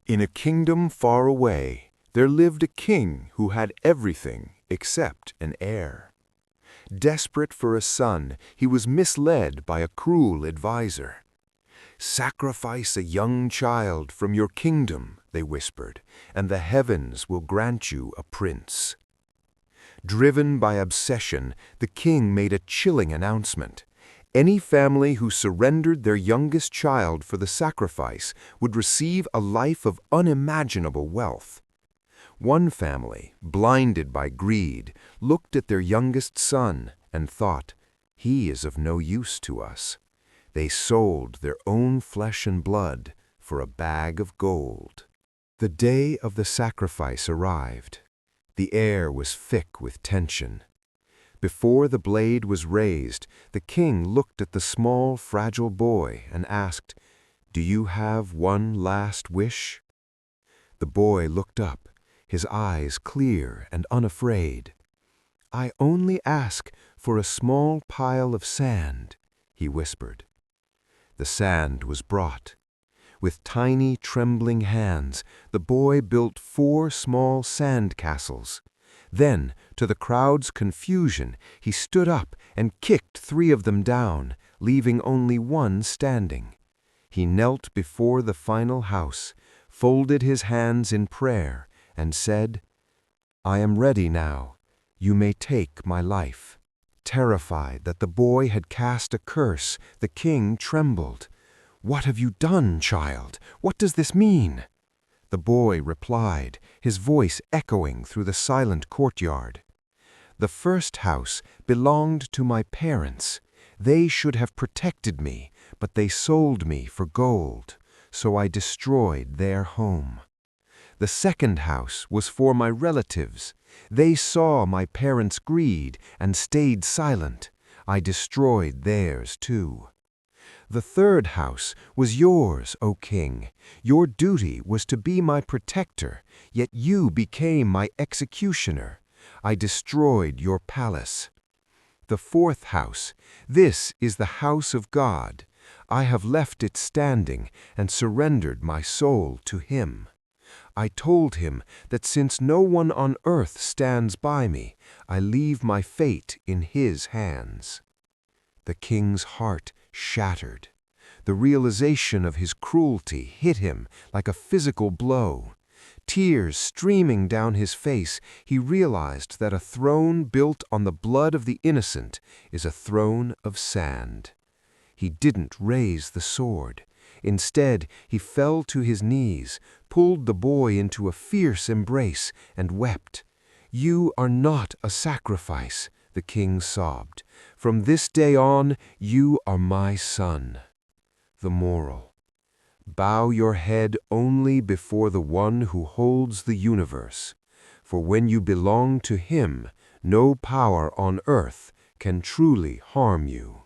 In a kingdom far away, there lived a king who had everything except an heir. Desperate for a son, he was misled by a cruel advisor. "Sacrifice a young child from your kingdom," they whispered, "and the heavens will grant you a prince." Driven by obsession, the king made a chilling announcement. Any family who surrendered their youngest child for the sacrifice would receive a life of unimaginable wealth. One family, blinded by greed, looked at their youngest son and thought, "He is of no use to us." They sold their own flesh and blood for a bag of gold. The day of the sacrifice arrived. The air was thick with tension. Before the blade was raised, the king looked at the small, fragile boy and asked, "Do you have one last wish?" The boy looked up, his eyes clear and unafraid. "I only ask for a small pile of sand," he whispered. The sand was brought. With tiny, trembling hands, the boy built 4 small sandcastles. Then, to the crowd's confusion, he stood up and kicked 3 of them down, leaving only 1 standing. He knelt before the final house, folded his hands in prayer, and said, "I am ready now. You may take my life." Terrified that the boy had cast a curse, the king trembled. "What have you done, child? What does this mean?" The boy replied, his voice echoing through the silent courtyard. "The first house belonged to my parents. They should have protected me, but they sold me for gold, so I destroyed their home. The second house was for my relatives. They saw my parents' greed and stayed silent. I destroyed theirs too. The third house was yours, O king. Your duty was to be my protector, yet you became my executioner. I destroyed your palace. The fourth house, this is the house of God. I have left it standing and surrendered my soul to him. I told him that since no one on earth stands by me, I leave my fate in his hands." The king's heart shattered. The realization of his cruelty hit him like a physical blow. Tears streaming down his face, he realized that a throne built on the blood of the innocent is a throne of sand. He didn't raise the sword. Instead, he fell to his knees, pulled the boy into a fierce embrace, and wept. "You are not a sacrifice," the king sobbed. "From this day on, you are my son." The moral: bow your head only before the one who holds the universe, for when you belong to him, no power on earth can truly harm you.